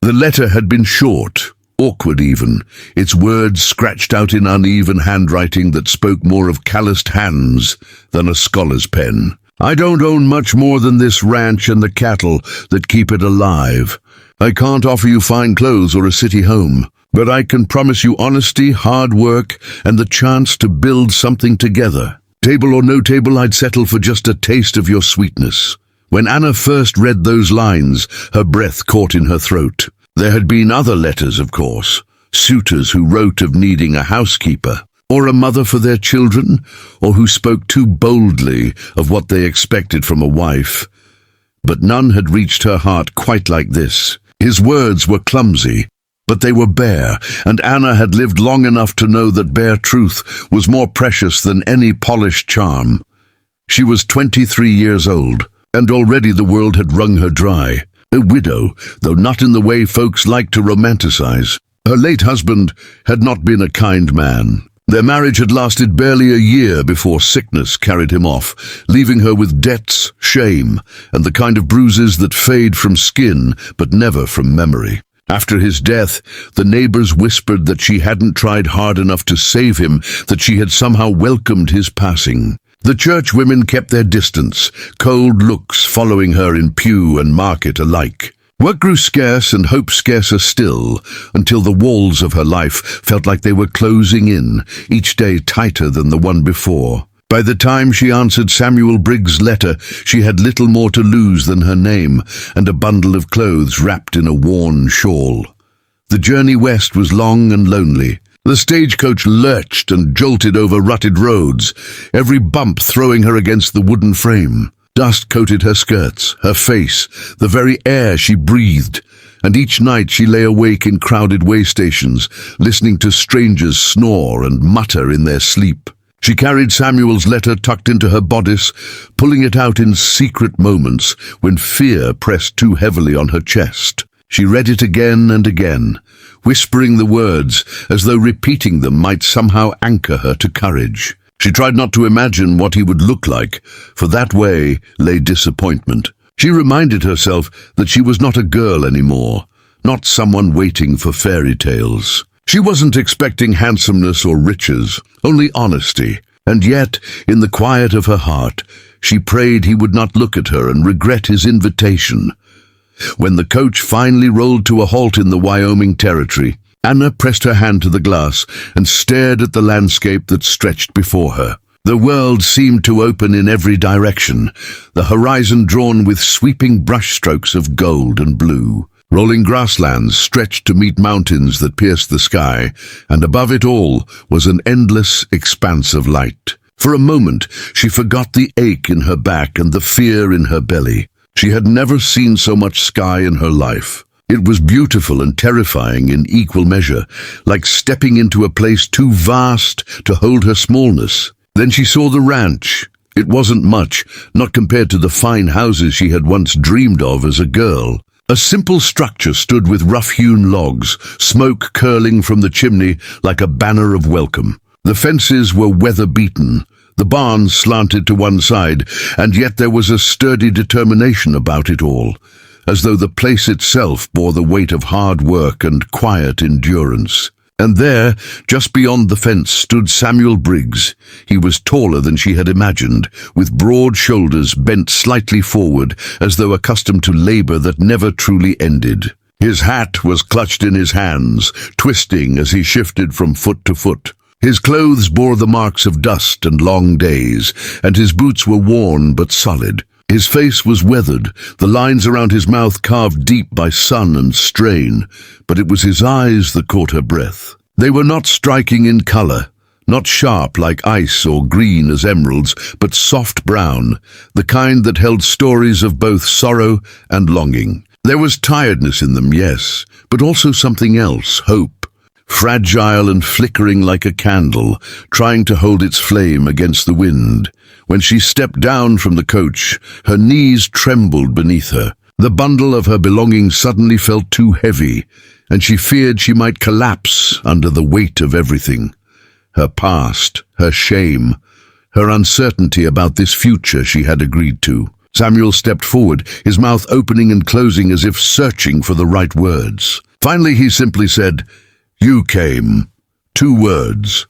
The letter had been short, awkward even, its words scratched out in uneven handwriting that spoke more of calloused hands than a scholar's pen. I don't own much more than this ranch and the cattle that keep it alive. I can't offer you fine clothes or a city home, but I can promise you honesty, hard work, and the chance to build something together. Table or no table, I'd settle for just a taste of your sweetness. When Anna first read those lines, her breath caught in her throat. There had been other letters, of course, suitors who wrote of needing a housekeeper, or a mother for their children, or who spoke too boldly of what they expected from a wife. But none had reached her heart quite like this. His words were clumsy, but they were bare, and Anna had lived long enough to know that bare truth was more precious than any polished charm. She was 23 years old, and already the world had wrung her dry. A widow, though not in the way folks like to romanticize. Her late husband had not been a kind man. Their marriage had lasted barely a year before sickness carried him off, leaving her with debts, shame, and the kind of bruises that fade from skin but never from memory. After his death, the neighbors whispered that she hadn't tried hard enough to save him, that she had somehow welcomed his passing. The church women kept their distance, cold looks following her in pew and market alike. Work grew scarce and hope scarcer still, until the walls of her life felt like they were closing in, each day tighter than the one before. By the time she answered Samuel Briggs' letter, she had little more to lose than her name and a bundle of clothes wrapped in a worn shawl. The journey west was long and lonely. The stagecoach lurched and jolted over rutted roads, every bump throwing her against the wooden frame. Dust coated her skirts, her face, the very air she breathed, and each night she lay awake in crowded way stations, listening to strangers snore and mutter in their sleep. She carried Samuel's letter tucked into her bodice, pulling it out in secret moments when fear pressed too heavily on her chest. She read it again and again, whispering the words as though repeating them might somehow anchor her to courage. She tried not to imagine what he would look like, for that way lay disappointment. She reminded herself that she was not a girl anymore, not someone waiting for fairy tales. She wasn't expecting handsomeness or riches, only honesty, and yet, in the quiet of her heart, she prayed he would not look at her and regret his invitation. When the coach finally rolled to a halt in the Wyoming Territory, Anna pressed her hand to the glass and stared at the landscape that stretched before her. The world seemed to open in every direction, the horizon drawn with sweeping brushstrokes of gold and blue. Rolling grasslands stretched to meet mountains that pierced the sky, and above it all was an endless expanse of light. For a moment, she forgot the ache in her back and the fear in her belly. She had never seen so much sky in her life. It was beautiful and terrifying in equal measure, like stepping into a place too vast to hold her smallness. Then she saw the ranch. It wasn't much, not compared to the fine houses she had once dreamed of as a girl. A simple structure stood with rough-hewn logs, smoke curling from the chimney like a banner of welcome. The fences were weather-beaten, the barn slanted to one side, and yet there was a sturdy determination about it all, as though the place itself bore the weight of hard work and quiet endurance. And there, just beyond the fence, stood Samuel Briggs. He was taller than she had imagined, with broad shoulders bent slightly forward, as though accustomed to labor that never truly ended. His hat was clutched in his hands, twisting as he shifted from foot to foot. His clothes bore the marks of dust and long days, and his boots were worn but solid. His face was weathered, the lines around his mouth carved deep by sun and strain, but it was his eyes that caught her breath. They were not striking in color, not sharp like ice or green as emeralds, but soft brown, the kind that held stories of both sorrow and longing. There was tiredness in them, yes, but also something else, hope. Fragile and flickering like a candle, trying to hold its flame against the wind. When she stepped down from the coach, her knees trembled beneath her. The bundle of her belongings suddenly felt too heavy, and she feared she might collapse under the weight of everything. Her past, her shame, her uncertainty about this future she had agreed to. Samuel stepped forward, his mouth opening and closing as if searching for the right words. Finally, he simply said, "You came." 2 words,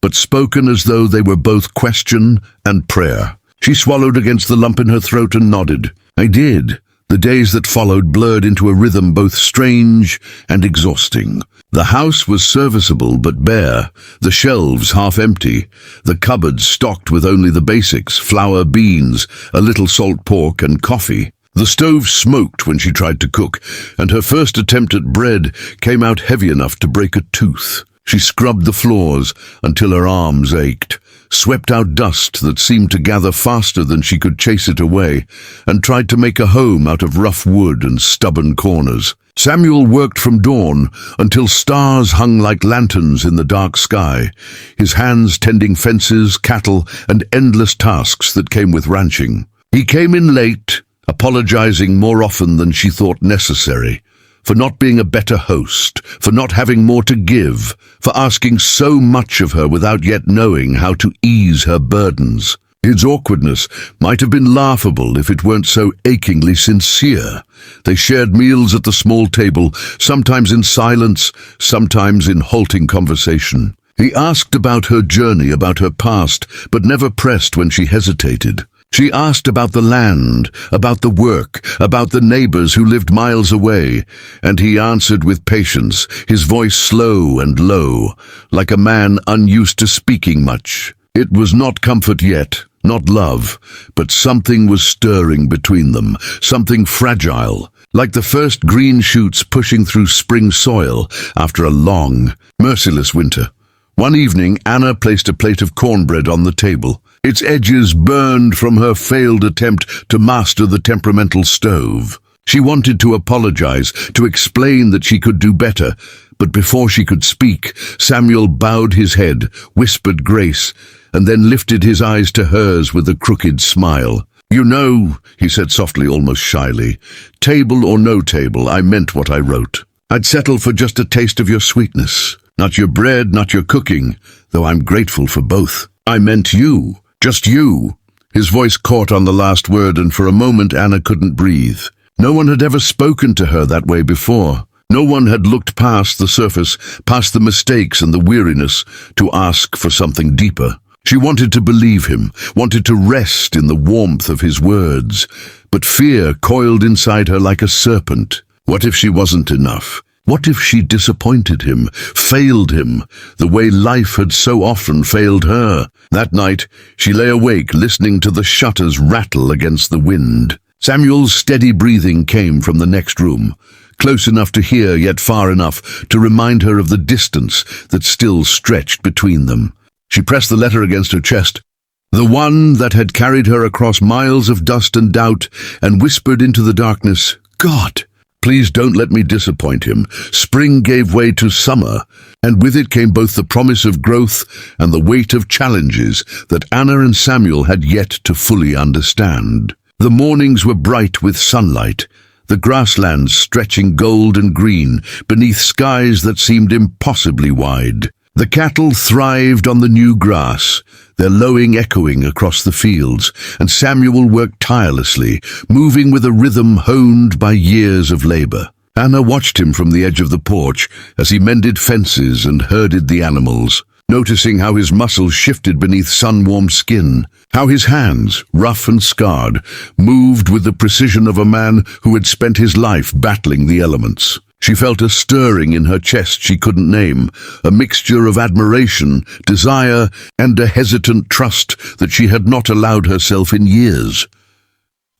but spoken as though they were both question and prayer. She swallowed against the lump in her throat and nodded. "I did." The days that followed blurred into a rhythm both strange and exhausting. The house was serviceable but bare, the shelves half empty, the cupboards stocked with only the basics: flour, beans, a little salt pork, and coffee. The stove smoked when she tried to cook, and her first attempt at bread came out heavy enough to break a tooth. She scrubbed the floors until her arms ached, swept out dust that seemed to gather faster than she could chase it away, and tried to make a home out of rough wood and stubborn corners. Samuel worked from dawn until stars hung like lanterns in the dark sky, his hands tending fences, cattle, and endless tasks that came with ranching. He came in late, apologizing more often than she thought necessary, for not being a better host, for not having more to give, for asking so much of her without yet knowing how to ease her burdens. His awkwardness might have been laughable if it weren't so achingly sincere. They shared meals at the small table, sometimes in silence, sometimes in halting conversation. He asked about her journey, about her past, but never pressed when she hesitated. She asked about the land, about the work, about the neighbors who lived miles away, and he answered with patience, his voice slow and low, like a man unused to speaking much. It was not comfort yet, not love, but something was stirring between them, something fragile, like the first green shoots pushing through spring soil after a long, merciless winter. One evening, Anna placed a plate of cornbread on the table. Its edges burned from her failed attempt to master the temperamental stove. She wanted to apologize, to explain that she could do better, but before she could speak, Samuel bowed his head, whispered grace, and then lifted his eyes to hers with a crooked smile. "You know," he said softly, almost shyly, "table or no table, I meant what I wrote. I'd settle for just a taste of your sweetness. Not your bread, not your cooking, though I'm grateful for both. I meant you. Just you." His voice caught on the last word, and for a moment Anna couldn't breathe. No one had ever spoken to her that way before. No one had looked past the surface, past the mistakes and the weariness, to ask for something deeper. She wanted to believe him, wanted to rest in the warmth of his words, but fear coiled inside her like a serpent. What if she wasn't enough? What if she disappointed him, failed him, the way life had so often failed her? That night, she lay awake listening to the shutters rattle against the wind. Samuel's steady breathing came from the next room, close enough to hear yet far enough to remind her of the distance that still stretched between them. She pressed the letter against her chest, the one that had carried her across miles of dust and doubt, and whispered into the darkness, "God, please don't let me disappoint him." Spring gave way to summer, and with it came both the promise of growth and the weight of challenges that Anna and Samuel had yet to fully understand. The mornings were bright with sunlight, the grasslands stretching gold and green beneath skies that seemed impossibly wide. The cattle thrived on the new grass, their lowing echoing across the fields, and Samuel worked tirelessly, moving with a rhythm honed by years of labor. Anna watched him from the edge of the porch as he mended fences and herded the animals, noticing how his muscles shifted beneath sun-warmed skin, how his hands, rough and scarred, moved with the precision of a man who had spent his life battling the elements. She felt a stirring in her chest she couldn't name, a mixture of admiration, desire, and a hesitant trust that she had not allowed herself in years.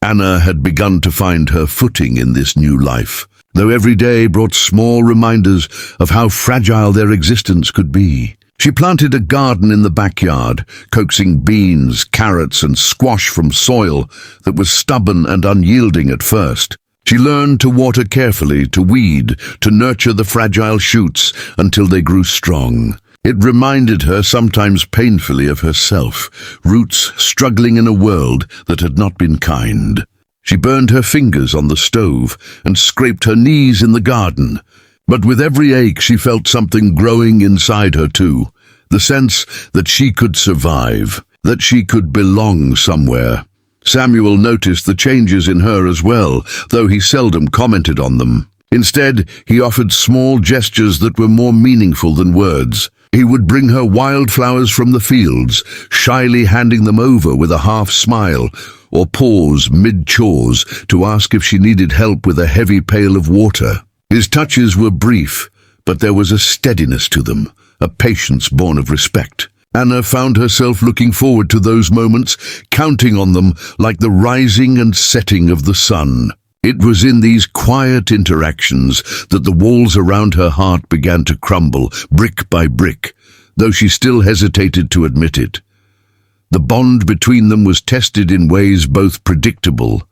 Anna had begun to find her footing in this new life, though every day brought small reminders of how fragile their existence could be. She planted a garden in the backyard, coaxing beans, carrots, and squash from soil that was stubborn and unyielding at first. She learned to water carefully, to weed, to nurture the fragile shoots until they grew strong. It reminded her, sometimes painfully, of herself, roots struggling in a world that had not been kind. She burned her fingers on the stove and scraped her knees in the garden. But with every ache she felt something growing inside her too, the sense that she could survive, that she could belong somewhere. Samuel noticed the changes in her as well, though he seldom commented on them. Instead, he offered small gestures that were more meaningful than words. He would bring her wildflowers from the fields, shyly handing them over with a half smile, or pause mid-chores to ask if she needed help with a heavy pail of water. His touches were brief, but there was a steadiness to them, a patience born of respect. Anna found herself looking forward to those moments, counting on them like the rising and setting of the sun. It was in these quiet interactions that the walls around her heart began to crumble, brick by brick, though she still hesitated to admit it. The bond between them was tested in ways both predictable